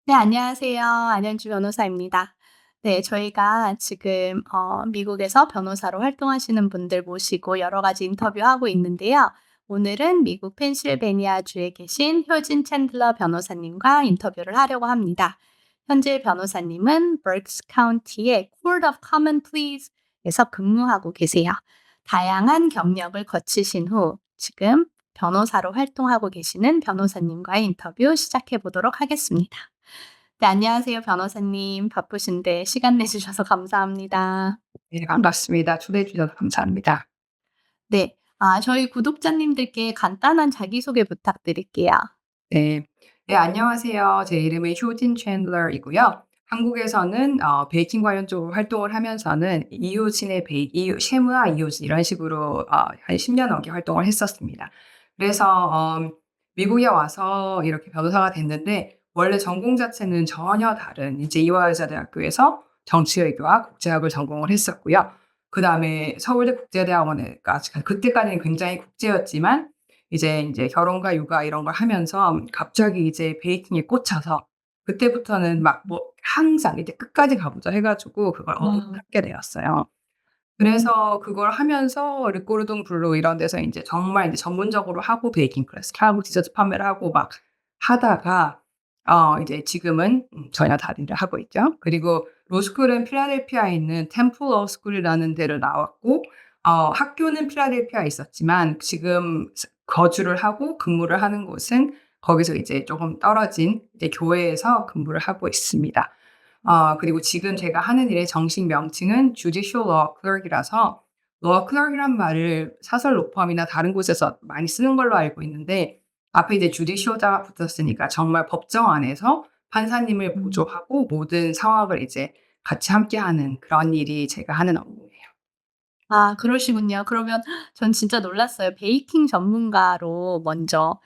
네, 안녕하세요. 안현주 변호사입니다. 네, 저희가 지금 미국에서 변호사로 활동하시는 분들 모시고 여러 가지 인터뷰하고 있는데요. 오늘은 미국 펜실베니아주에 계신 효진 챈들러 변호사님과 인터뷰를 하려고 합니다. 현재 변호사님은 버크스 카운티의 Court of Common Pleas에서 근무하고 계세요. 다양한 경력을 거치신 후 지금 변호사로 활동하고 계시는 변호사님과의 인터뷰 시작해 보도록 하겠습니다. 네, 안녕하세요, 변호사님. 바쁘신데 시간 내주셔서 감사합니다. 네, 반갑습니다. 초대해 주셔서 감사합니다. 네. 저희 구독자님들께 간단한 자기소개 부탁드릴게요. 네. 네, 안녕하세요. 제 이름은 효진 챈들러이고요. 한국에서는 베이킹 관련 쪽으로 활동을 하면서는 이웃인의 셰프와 이웃 이런 식으로 한 10년 넘게 활동을 했었습니다. 그래서 미국에 와서 이렇게 변호사가 됐는데 원래 전공 자체는 전혀 다른 이제 이화여자대학교에서 정치외교와 국제학을 전공을 했었고요. 그다음에 서울대 국제대학원에까지 그때까지는 굉장히 국제였지만 이제 결혼과 육아 이런 걸 하면서 갑자기 이제 베이킹에 꽂혀서 그때부터는 막 뭐 항상 이제 '끝까지 가 보자.' 해 가지고 그걸 와. 하게 되었어요. 음. 그래서 그걸 하면서 르꼬르동 블루 이런 데서 인제 정말 인제 전문적으로 하고 베이킹 클래스 하고 디저트 판매를 하고 막 하다가 이제 지금은 전혀 다른 일을 하고 있죠. 그리고 로스쿨은 필라델피아에 있는 템플 로스쿨이라는 데를 나왔고 학교는 필라델피아에 있었지만 지금 거주를 하고 근무를 하는 곳은 거기서 이제 쪼금 떨어진 이제 교회에서 근무를 하고 있습니다. 그리고 지금 제가 하는 일의 정식 명칭은 Judicial Law Clerk이라서 Law Clerk이란 말을 사설 로펌이나 다른 곳에서 많이 쓰는 걸로 알고 있는데 앞에 이제 judicial자가 붙었으니까 정말 법정 안에서 판사님을 음. 보조하고 모든 상황을 이제 같이 함께하는 그런 일이 제가 하는 업무예요. 그러시군요. 그러면 전 진짜 놀랐어요. 베이킹 전문가로 먼저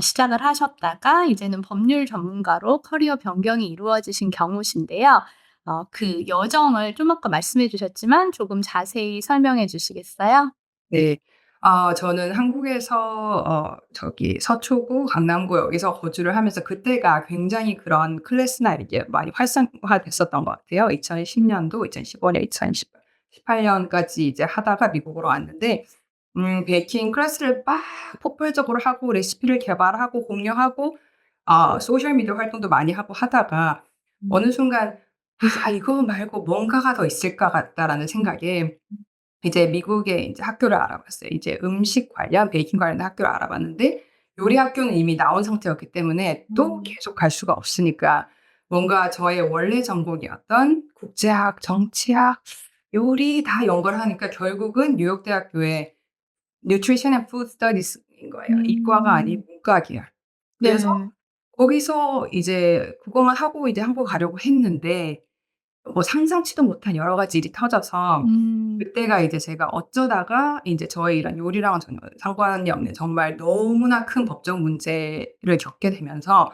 시작을 하셨다가 이제는 법률 전문가로 커리어 변경이 이루어지신 경우신데요. 그 여정을 좀 아까 말씀해 주셨지만 조금 자세히 설명해 주시겠어요? 네. 저는 한국에서 저기 서초구, 강남구 여기서 거주를 하면서 그때가 굉장히 그런 클래스나 이게 많이 활성화됐었던 것 같아요. 2010 년도, 2015 년, 2018 년까지 이제 하다가 미국으로 왔는데 베이킹 클래스를 막 폭발적으로 하고 레시피를 개발하고 공유하고 소셜 미디어 활동도 많이 하고 하다가 음. 어느 순간 '아 이거 말고 뭔가가 더 있을까 같다.'라는 생각에 이제 미국에 이제 학교를 알아봤어요. 이제 음식 관련 베이킹 관련 학교를 알아봤는데 요리 학교는 이미 나온 상태였기 때문에 또 음. 계속 갈 수가 없으니까 뭔가 저의 원래 전공이었던 국제학, 정치학, 요리 다 연구를 하니까 결국은 뉴욕 대학교의 Nutrition and Food Studies인 거예요. 이과가 아닌 음. 문과 계열. 그래서 네. 거기서 이제 그거만 하고 이제 한국 가려고 했는데 뭐 상상치도 못한 여러 가지 일이 터져서 음. 그때가 이제 제가 어쩌다가 인제 저의 이런 요리랑은 전혀 상관이 없는 정말 너무나 큰 법적 문제를 겪게 되면서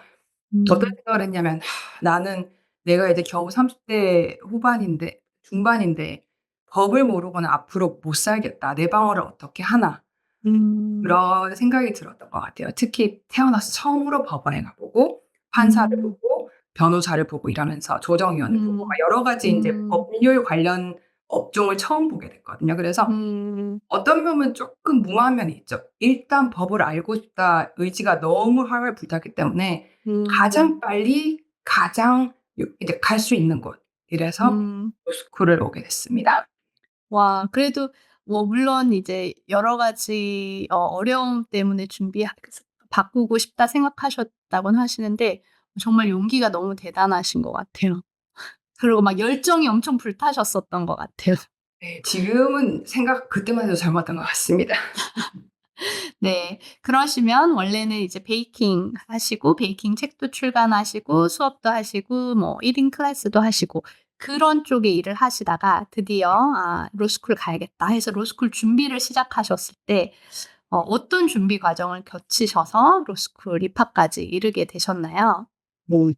어떤 음. 생각을 했냐면 '나는 내가 이제 겨우 30대 후반인데 중반인데 법을 모르고는 앞으로 못 살겠다. 내 방어를 어떻게 하나.' 음. 그런 생각이 들었던 것 같아요. 특히 태어나서 처음으로 법원에 가 보고 판사를 음. 보고 변호사를 보고 이러면서 조정위원을 보고 막 음. 여러 가지 인제 음. 법률 관련 업종을 처음 보게 됐거든요. 그래서 음. 어떤 면은 쪼끔 무모한 면이 있죠. 일단 법을 알고 싶다 의지가 너무 활활 불탔기 때문에 음. 가장 빨리 가장 이제 갈 수 있는 곳 이래서 음. 로스쿨을 오게 됐습니다. 와, 그래도 뭐 물론 이제 여러 가지 어려움 때문에 바꾸고 싶다 생각하셨다고는 하시는데 정말 용기가 너무 대단하신 것 같아요. 그리고 막 열정이 엄청 불타셨었던 것 같아요. 네. 지금은 생각 그때만 해도 젊었던 것 같습니다. 네. 그러시면 원래는 이제 베이킹 하시고 베이킹 책도 출간하시고 수업도 하시고 뭐 1인 클래스도 하시고 그런 쪽의 일을 하시다가 드디어 '로스쿨 가야겠다.' 해서 로스쿨 준비를 시작하셨을 때 어떤 준비 과정을 거치셔서 로스쿨 입학까지 이르게 되셨나요? 뭐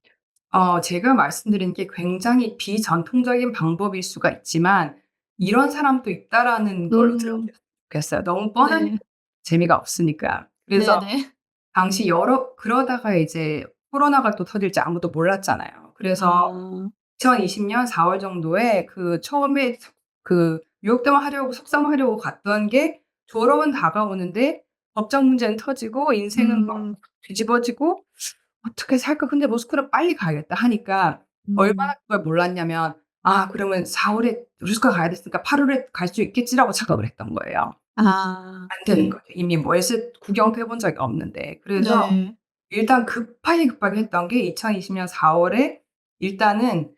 제가 말씀드린 게 굉장히 비전통적인 방법일 수가 있지만 '이런 사람도 있다.'라는 걸로 음. 들어주셨으면 좋겠어요. 너무 뻔하니까 네. 재미가 없으니까. 그래서 네네. 당시 그러다가 이제 코로나가 또 터질지 아무도 몰랐잖아요. 그래서 아. 2020년 4월 정도에 처음에 유학생활 하려고 석사만 하려고 갔던 게 졸업은 다가오는데 법적 문제는 터지고 인생은 막 음. 뒤집어지고 '어떻게 살까? 근데 로스쿨은 빨리 가야겠다.' 하니까 얼마나 음. 그걸 몰랐냐면 '아 그러면 4 월에 로스쿨 가야 됐으니까 8 월에 갈 수 있겠지.'라고 착각을 했던 거예요. 아. 안 되는 거죠. 이미 뭐 LSAT 구경도 해본 적이 없는데. 그래서 네. 일단 급하게 했던 게 2020년 4 월에 일단은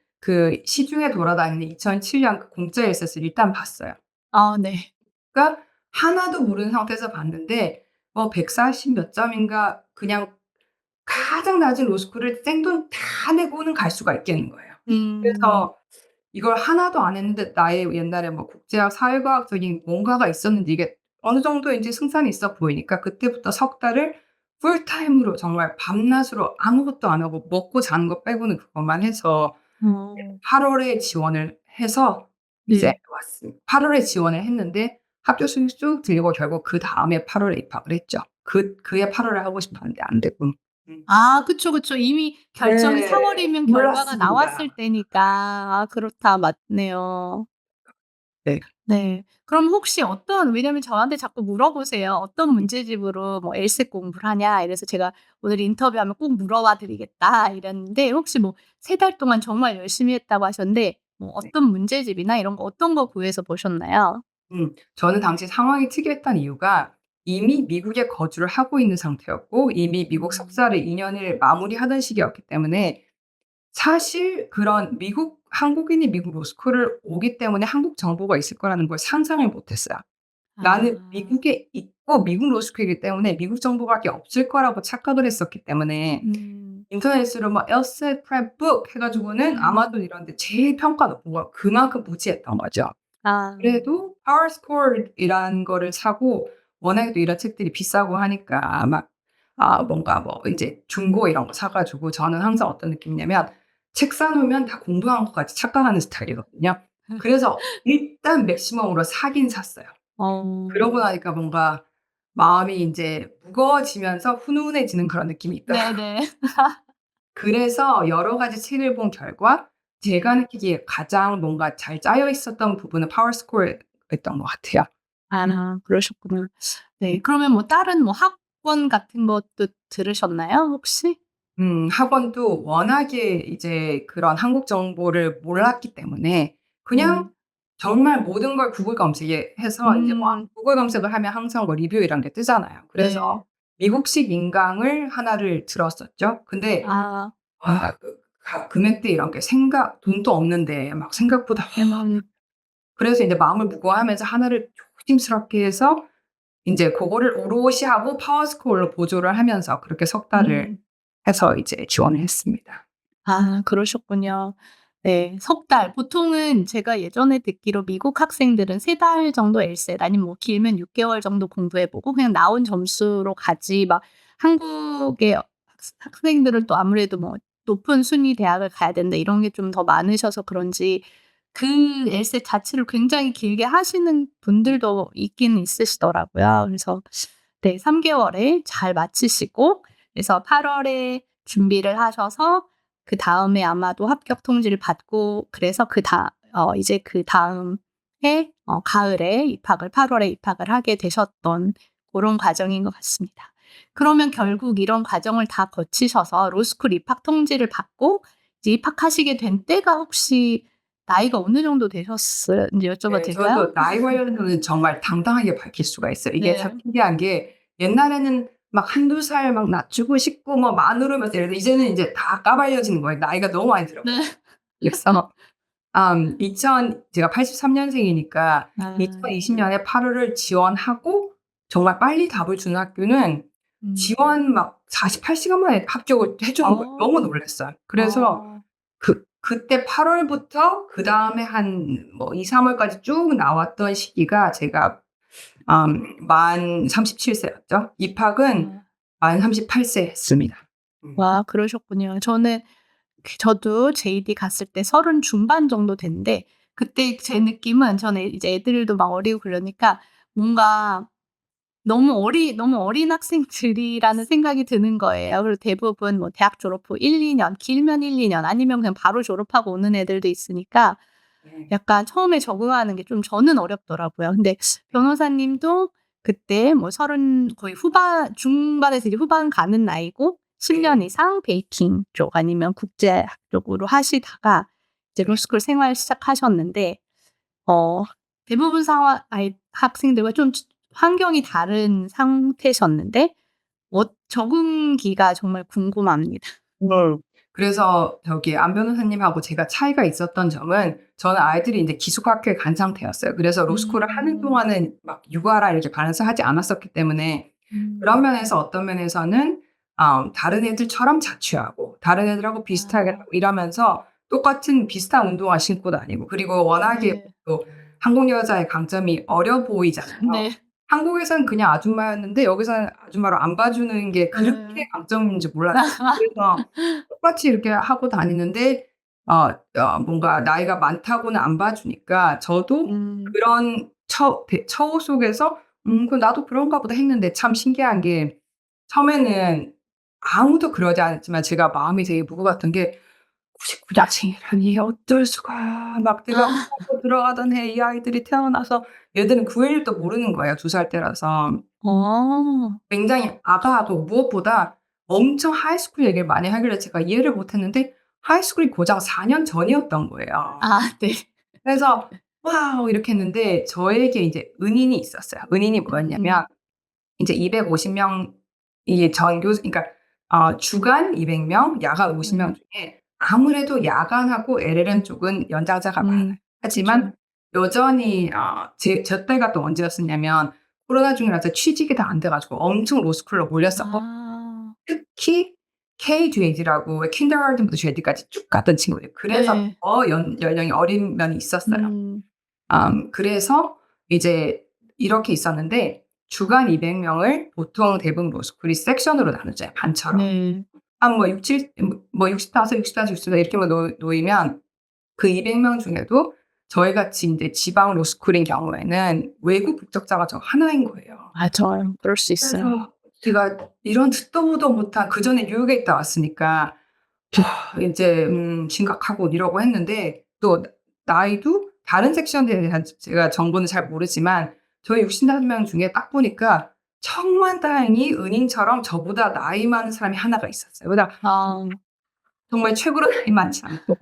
시중에 돌아다니는 2007년 공짜 LSAT을 일단 봤어요. 아 네. 그러니까 하나도 모르는 상태에서 봤는데 140 몇 점인가 그냥 가장 낮은 로스쿨을 생돈 다 내고는 갈 수가 있겠는 거예요. 음. 그래서 이걸 하나도 안 했는데 나의 옛날에 뭐 국제학, 사회과학적인 뭔가가 있었는지 이게 어느 정도 인제 승산이 있어 보이니까 그때부터 석 달을 풀타임으로 정말 밤낮으로 아무것도 안 하고 먹고 자는 거 빼고는 그것만 해서 어. 8 월에 지원을 해서 이제 네. 왔습니다. 8 월에 지원을 했는데 합격 수준이 쭉 들리고 결국 그다음에 8 월에 입학을 했죠. 그해 8 월에 하고 싶었는데 안 됐고. 음. 아 그쵸, 그쵸. 이미 결정이 4 네. 월이면 결과가 몰랐습니다. 나왔을 때니까. 아 그렇다. 맞네요. 네. 네. 그럼 혹시 왜냐면 저한테 자꾸 물어보세요. "어떤 문제집으로 뭐 LSAT 공부를 하냐?" 이래서 제가 "오늘 인터뷰하면 꼭 물어봐 드리겠다." 이랬는데 혹시 뭐 3달 동안 정말 열심히 했다고 하셨는데 뭐 네. 어떤 문제집이나 이런 거 어떤 거 구해서 보셨나요? 저는 당시 상황이 특이했던 이유가 이미 미국에 거주를 하고 있는 상태였고 이미 미국 음. 석사를 2 년을 마무리하던 시기였기 때문에 사실 그런 한국인이 미국 로스쿨을 오기 때문에 한국 정보가 있을 거라는 걸 상상을 못 했어요. 나는 아. 미국에 있고 미국 로스쿨이기 때문에 미국 정보밖에 없을 거라고 착각을 했었기 때문에 음. 인터넷으로 막 LSAT prep book 해 가지고는 음. 아마존 이런 데 제일 평가 높은 거 그만큼 무지했던 거죠. 아. 그래도 파워스코어이라는 거를 사고 워낙에 또 이런 책들이 비싸고 하니까 막 뭔가 뭐 인제 중고 이런 거 사 가지고 저는 항상 어떤 느낌이냐면 책 사 놓으면 다 공부한 것 같이 착각하는 스타일이거든요. 그래서 일단 맥시멈으로 사긴 샀어요. 어. 그러고 나니까 뭔가 마음이 인제 무거워지면서 훈훈해지는 그런 느낌이 있더라고요. 네네. 그래서 여러 가지 책을 본 결과 제가 느끼기에 가장 뭔가 잘 짜여 있었던 부분은 파워스코어였던 것 같아요. 아 그러셨구나. 음. 네. 그러면 뭐 다른 뭐 학원 같은 것도 들으셨나요 혹시? 학원도 워낙에 이제 그런 한국 정보를 몰랐기 때문에 그냥 음. 정말 모든 걸 구글 검색에 해서 인제 뭐 음. 구글 검색을 하면 항상 뭐 리뷰 이런 게 뜨잖아요. 그래서 네. 미국식 인강을 하나를 들었었죠. 근데 아. 금액대 이런 게 돈도 없는데 막 생각보다 음. 그래서 인제 마음을 무거워하면서 하나를 조심스럽게 해서 인제 고거를 오롯이 하고 파워스코어로 보조를 하면서 그렇게 석 달을 음. 해서 이제 지원을 했습니다. 아 그러셨군요. 네. 석 달. 보통은 제가 예전에 듣기로 미국 학생들은 3달 정도 LSAT 아니면 뭐 길면 6 개월 정도 공부해 보고 그냥 나온 점수로 가지 막 한국의 학생들은 또 아무래도 뭐 높은 순위 대학을 가야 된다 이런 게 좀 더 많으셔서 그런지 그 LSAT 자체를 굉장히 길게 하시는 분들도 있긴 있으시더라고요. 그래서 네 3 개월에 잘 마치시고 그래서 8 월에 준비를 하셔서 그다음에 아마도 합격 통지를 받고 그래서 이제 그다음 해 가을에 8 월에 입학을 하게 되셨던 고런 과정인 것 같습니다. 그러면 결국 이런 과정을 다 거치셔서 로스쿨 입학 통지를 받고 이제 입학하시게 된 때가 혹시 나이가 어느 정도 되셨는지 여쭤봐도 네. 될까요? 저도 나이 관련해서는 정말 당당하게 밝힐 수가 있어요. 이게 참 네. 신기한 게 옛날에는 막 1-2살 막 낮추고 싶고 뭐 만으로면 이랬는데 이제는 인제 다 까발려지는 거예요, 나이가 너무 많이 들어 네. 가지고. 그래서 2000 제가 83 년생이니까 아. 2020 년에 8 월을 지원하고 정말 빨리 답을 주는 학교는 음. 지원 막 48 시간 만에 합격을 해 주는 거예요. 너무 어. 놀랐어요. 그래서 어. 그때 8 월부터 그다음에 한 뭐 2-3 월까지 쭉 나왔던 시기가 제가 만 37 세였죠. 입학은 아. 만 38세 했습니다. 음. 와 그러셨군요. 저도 JD 갔을 때 30 중반 정도 됐는데 그때 제 느낌은 저는 이제 애들도 막 어리고 그러니까 뭔가 너무 어린 학생들이라는 생각이 드는 거예요. 그리고 대부분 뭐 대학 졸업 후 1-2 년, 길면 1-2년 아니면 그냥 바로 졸업하고 오는 애들도 있으니까 네. 약간 처음에 적응하는 게 좀 저는 어렵더라고요. 근데 변호사님도 그때 뭐 30 거의 중반에서 이제 후반 가는 나이고 10년 이상 베이킹 쪽 아니면 국제학 쪽으로 하시다가 이제 네. 로스쿨 생활 시작하셨는데 어 대부분 상황 학생들과 좀 환경이 다른 상태셨는데 적응기가 정말 궁금합니다. 그래서 저기 안 변호사님하고 제가 차이가 있었던 점은 저는 아이들이 인제 기숙학교에 간 상태였어요. 그래서 로스쿨을 하는 음. 동안은 막 육아라 이렇게 반에서 하지 않았었기 때문에 그런 면에서 어떤 면에서는 다른 애들처럼 자취하고 다른 애들하고 비슷하게 아. 하고 이러면서 똑같은 비슷한 운동화 신고 다니고 그리고 워낙에 네. 또 한국 여자의 강점이 어려 보이잖아요. 네. 한국에서는 그냥 아줌마였는데 여기서는 아줌마로 안 봐주는 게 그렇게 음. 강점인지 몰랐어요. 그래서 똑같이 이렇게 하고 다니는데 뭔가 나이가 많다고는 안 봐주니까 저도 음. 그런 처우 속에서 '그럼 나도 그런가 보다.' 했는데 참 신기한 게 처음에는 아무도 그러지 않았지만 제가 마음이 되게 무거웠던 게 99 자생이라니 어쩔 수가. 막 내가 고등학교 들어가던 해 이 아이들이 태어나서 얘들은 그 일도 모르는 거예요, 2살 때라서. 어. 굉장히 아가하고 무엇보다 엄청 하이스쿨 얘기를 많이 하길래 제가 이해를 못 했는데 하이스쿨이 고작 4년 전이었던 거예요. 아 네. 그래서 "와우." 이렇게 했는데 저에게 이제 은인이 있었어요. 은인이 음. 뭐였냐면 인제 250 명이 전교수 그러니까 주간 200 명, 야간 50명 음. 중에 아무래도 야간하고 LLM 쪽은 연장자가 많아요. 하지만 그쵸. 여전히 저 때가 또 언제였었냐면 코로나 중이라서 취직이 다 안 돼 가지고 엄청 로스쿨로 몰렸었고 아. 특히 KGAD라고 kindergarten부터 GAD까지 쭉 갔던 친구들. 그래서 네. 더 연령이 어린 면이 있었어요. 음. 그래서 이제 이렇게 있었는데 주간 200 명을 보통 대부분 로스쿨이 섹션으로 나누잖아요, 반처럼. 네. 한 뭐 65, 64, 64 이렇게만 놓이면 그 200명 중에도 저희 같이 인제 지방 로스쿨인 경우에는 외국 국적자가 저 하나인 거예요. 맞아요. 그럴 수 있어요. 그래서 제가 이런 듣도 보도 못한 그전에 뉴욕에 있다 왔으니까 인제 심각하고 이러고 했는데 또 나이도 다른 섹션에 대한 제가 정보는 잘 모르지만 저희 65명 중에 딱 보니까 천만다행히 은인처럼 저보다 나이 많은 사람이 하나가 있었어요. 그러다 아. 정말 최고로 나이 많지 않고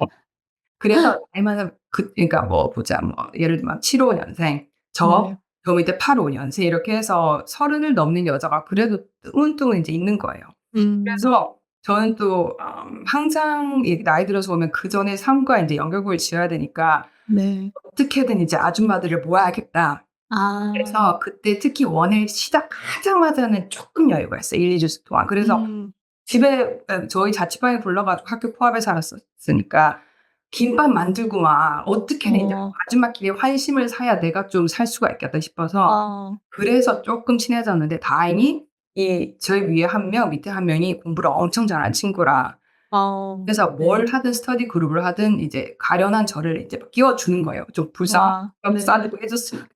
그래서 나이 많은 그러니까 뭐 보자 뭐 예를 들면 75 년생 네. 저 밑에 85 년생 이렇게 해서 30을 넘는 여자가 그래도 뜨문뜨문 인제 있는 거예요. 음. 그래서 저는 또 항상 이 나이 들어서 보면 그전의 삶과 인제 연결고리를 지어야 되니까 네. '어떻게든 이제 아줌마들을 모아야겠다.' 아. 그래서 그때 특히 원을 시작하자마자는 쪼끔 여유가 있어요, 1-2주 동안. 그래서 음. 집에 저희 자취방에 불러 가지고 학교 코앞에 살았었으니까 김밥 만들고 막 어떻게든 인제 어. 아줌마끼리 환심을 사야 내가 좀 살 수가 있겠다 싶어서 어. 그래서 쪼끔 친해졌는데 다행히 이 저희 위에 1 명 밑에 1 명이 공부를 엄청 잘하는 친구라 그래서 뭘 네. 하든 스터디 그룹을 하든 이제 가련한 저를 이제 막 끼워 주는 거예요. 좀 불쌍하고 와. 껴 네. 싸주고 해 줬으니까.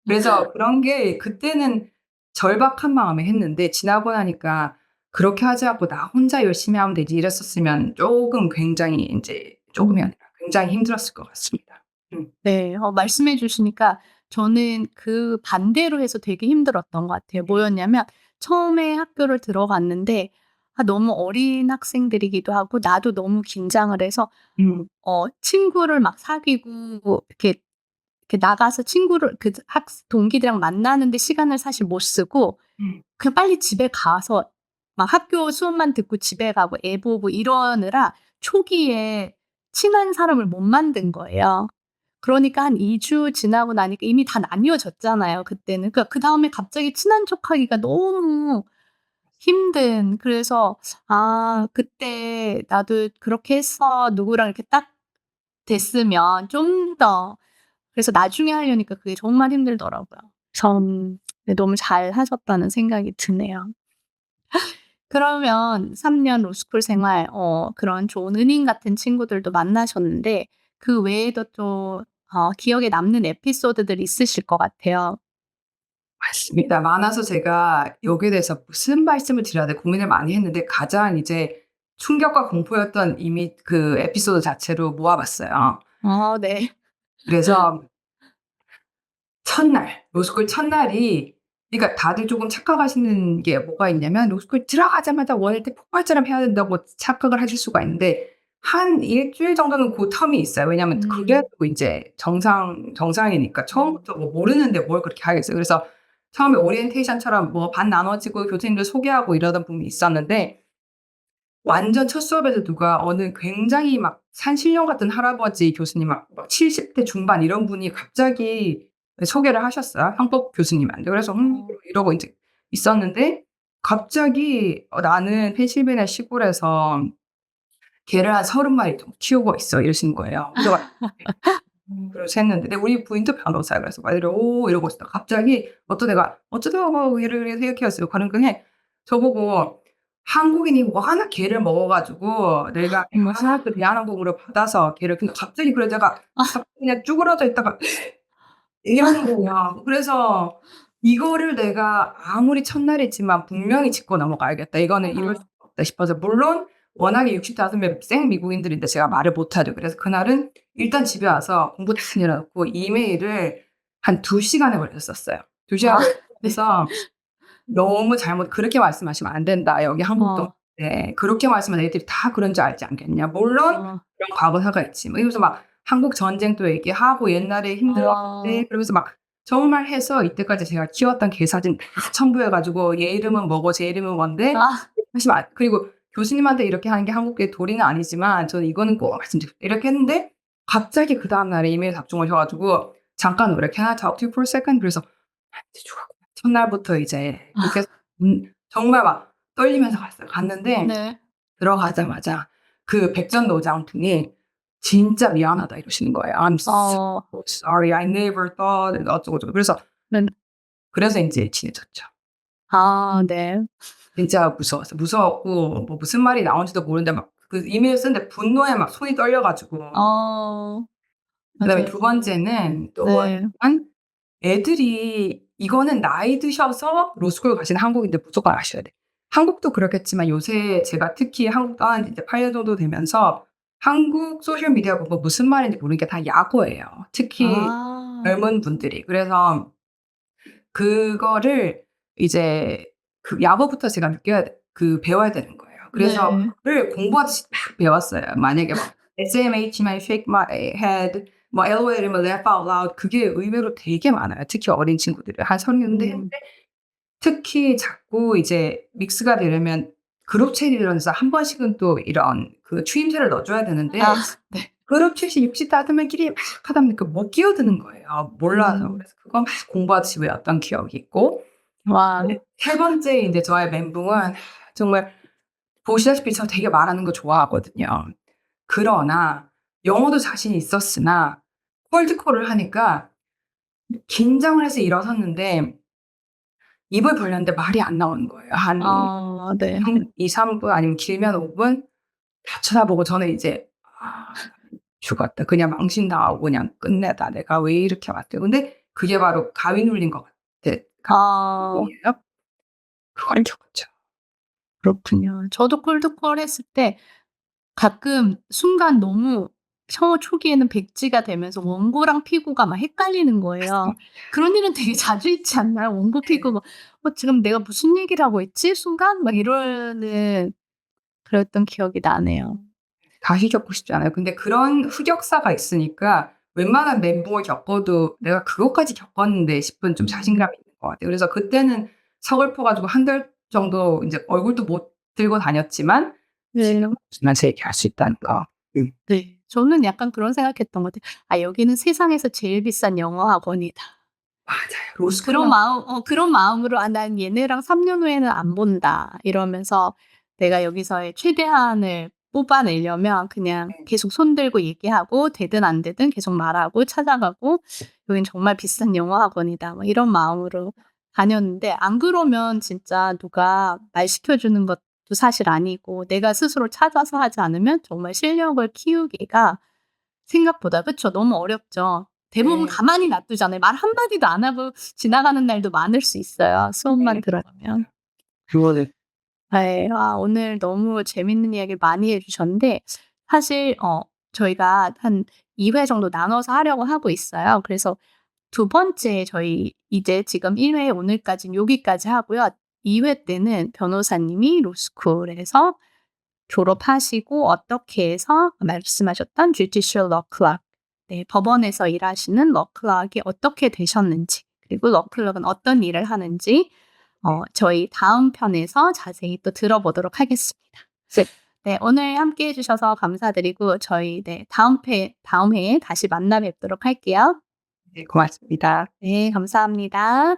그래서 그런 게 그때는 절박한 마음에 했는데 지나고 나니까 '그렇게 하지 않고 나 혼자 열심히 하면 되지.' 이랬었으면 쪼금 굉장히 인제 쪼금이 음. 아니라 굉장히 힘들었을 것 같습니다. 네. 말씀해 주시니까 저는 그 반대로 해서 되게 힘들었던 것 같아요. 뭐였냐면 처음에 학교를 들어갔는데 너무 어린 학생들이기도 하고 나도 너무 긴장을 해서 친구를 막 사귀고 이렇게 나가서 친구를 그 동기들이랑 만나는데 시간을 사실 못 쓰고 음. 그냥 빨리 집에 가서 막 학교 수업만 듣고 집에 가고 애 보고 이러느라 초기에 친한 사람을 못 만든 거예요. 그러니까 한 2주 지나고 나니까 이미 다 나뉘어졌잖아요 그때는. 그러니까 그다음에 갑자기 친한 척하기가 너무 힘든 그래서 '아 그때 나도 그렇게 했어. 누구랑 이렇게 딱 됐으면 좀 더' 그래서 나중에 하려니까 그게 정말 힘들더라고요. 네 너무 잘하셨다는 생각이 드네요. 그러면 3년 로스쿨 생활 그런 좋은 은인 같은 친구들도 만나셨는데 그 외에도 또 기억에 남는 에피소드들이 있으실 것 같아요. 맞습니다. 많아서 제가 여기에 대해서 무슨 말씀을 드려야 돼 고민을 많이 했는데 가장 이제 충격과 공포였던 이미 그 에피소드 자체로 모아 봤어요. 네. 그래서 첫날 로스쿨 첫날이 그러니까 다들 조금 착각하시는 게 뭐가 있냐면 로스쿨 들어가자마자 원일 때 폭발처럼 해야 된다고 착각을 하실 수가 있는데 한 일 주일 정도는 고 텀이 있어요. 왜냐하면 그게 또 인제 정상이니까 처음부터 뭐 모르는데 뭘 그렇게 하겠어요. 그래서 처음에 오리엔테이션처럼 뭐 반 나눠지고 교수님들 소개하고 이러던 부분이 있었는데 완전 첫 수업에서 누가 어느 굉장히 막 산신령 같은 할아버지 교수님 막 70대 중반 이런 분이 갑자기 소개를 하셨어요, 한국 교수님한테. 그래서 이러고 인제 있었는데 갑자기 "나는 펜실베니아 시골에서 개를 한 30 마리 정도 키우고 있어." 이러시는 거예요. 그래서 막 그래서 했는데 근데 우리 부인도 변호사야. 그래서 막 "오." 이러고 있다가 갑자기 어떤 애가 "어쩌다가 개를 이렇게 키웠어요." 그러더니 저보고 한국인이 워낙 개를 먹어 가지고 내가 어머. 그 대한항공으로 받아서 개를 근데 갑자기 그러다가 갑자기 그냥 쭈그러져 있다가 이러는 거야. 그래서 이거를 내가 아무리 첫날이지만 분명히 짚고 넘어가야겠다. 이거는 이럴 수가 없다 싶어서 물론 워낙에 65명 생 미국인들인데 제가 말을 못 하죠. 그래서 그날은 일단 집에 와서 공부 다 내려 놓고 이메일을 한 2 시간에 걸렸었어요. 2 시간 네. 걸려서 너무 잘못 "그렇게 말씀하시면 안 된다. 여기 한국도 어. 네. 그렇게 말씀하면 애들이 다 그런 줄 알지 않겠냐. 물론 어. 그런 과거사가 있지." 뭐 이러면서 막 한국 전쟁도 얘기하고 옛날에 힘들었대 그러면서 막 정말 해서 이때까지 제가 키웠던 개 사진 다 첨부해 가지고 얘 이름은 뭐고 제 이름은 뭔데 아. 사실 그리고 교수님한테 이렇게 하는 게 한국의 도리는 아니지만 저는 이거는 꼭 말씀드리고 이렇게 했는데 갑자기 그다음 날에 이메일 답장 오셔 가지고 "잠깐 우리 can I talk to you for a second?" 그래서 첫날부터 이제 그렇게 해서 정말 막 떨리면서 갔어요. 갔는데 네. 들어가자마자 그 백전노장분이 "진짜 미안하다." 이러시는 거예요. "I'm so 어. sorry. I never thought." 어쩌고저쩌고. 네. 그래서 인제 친해졌죠. 네. 진짜 무서웠어요. 무서웠고 뭐 무슨 말이 나온지도 모르는데 막 그 이메일 쓰는데 분노에 막 손이 떨려 가지고 그다음에 맞아요. 두 번째는 또 네. 뭐였냐면 애들이 이거는 나이 드셔서 로스쿨 가시는 한국인들 무조건 아셔야 돼요. 한국도 그렇겠지만 요새 제가 특히 한국 떠난 지 이제 8년 정도 되면서 한국 소셜 미디어 보고 무슨 말인지 모르는 게 다 약어예요. 특히 아. 젊은 분들이. 그래서 그거를 이제 그 약어부터 제가 느껴야 배워야 되는 거예요. 그래서 네. 그거를 공부하듯이 막 배웠어요. 만약에 막 SMH만 shake my head 뭐 LOL이면 laugh out loud 그게 의외로 되게 많아요. 특히 어린 친구들은 한 30 대 음. 특히 자꾸 이제 믹스가 되려면 그룹 챗 이런 데서 한 번씩은 또 이런 그 추임새를 넣어 줘야 되는데 네. 그룹 챗이 65명끼리 막 하다 보니까 못 끼어드는 거예요, 몰라서. 음. 그래서 그거 막 공부하듯이 외웠던 기억이 있고 와. 세 번째 인제 저의 멘붕은 정말 보시다시피 저 되게 말하는 거 좋아하거든요. 그러나 영어도 자신이 있었으나 콜드콜을 하니까 긴장을 해서 일어섰는데 입을 벌렸는데 말이 안 나오는 거예요. 네. 한 2-3분 아니면 길면 5분 다 쳐다보고 저는 이제 '아 죽었다. 그냥 망신당하고 그냥 끝내다. 내가 왜 이렇게 왔대.' 근데 그게 바로 가위 눌린 것 같아 아. 감정이에요. 그걸 겪었죠. 그렇군요. 저도 콜드콜 했을 때 가끔 순간 너무 초기에는 백지가 되면서 원고랑 피고가 막 헷갈리는 거예요. 그런 일은 되게 자주 있지 않나요? 원고 피고가 지금 내가 무슨 얘기를 하고 있지?' 순간 막 이러는 그랬던 기억이 나네요. 다시 겪고 싶지 않아요. 근데 그런 흑역사가 있으니까 웬만한 멘붕을 겪어도 '내가 그것까지 겪었는데.' 싶은 좀 음. 자신감이 있는 것 같아요. 그래서 그때는 서글퍼 가지고 한 달 정도 인제 얼굴도 못 들고 다녔지만 네. 지금은 누나한테 얘기할 수 있다는 거. 네. 저는 약간 그런 생각했던 것 같아요. '아 여기는 세상에서 제일 비싼 영어 학원이다.' 맞아요. 로스쿨은 그런 마음으로 '아 난 얘네랑 3년 후에는 안 본다.' 이러면서 내가 여기서의 최대한을 뽑아내려면 그냥 계속 손 들고 얘기하고 되든 안 되든 계속 말하고 찾아가고 '여긴 정말 비싼 영어 학원이다.' 뭐 이런 마음으로 다녔는데 안 그러면 진짜 누가 말 시켜 주는 것도 사실 아니고 내가 스스로 찾아서 하지 않으면 정말 실력을 키우기가 생각보다 그쵸. 너무 어렵죠. 대부분 네. 가만히 놔두잖아요. 말 한마디도 안 하고 지나가는 날도 많을 수 있어요, 수업만 네. 들어가면. 그거는 네. 오늘 너무 재밌는 이야기를 많이 해 주셨는데 사실 저희가 한 2회 정도 나눠서 하려고 하고 있어요. 그래서 두 번째 저희 이제 지금 1회 오늘까지는 여기까지 하고요. 2회 때는 변호사님이 로스쿨에서 졸업하시고 어떻게 해서 말씀하셨던 judicial law clerk, 네, 법원에서 일하시는 러 클럭이 어떻게 되셨는지, 그리고 러 클럭은 어떤 일을 하는지 저희 다음 편에서 자세히 또 들어보도록 하겠습니다. 네. 네, 오늘 함께 해 주셔서 감사드리고 저희 다음 회에 다시 만나 뵙도록 할게요. 네, 고맙습니다. 네, 감사합니다.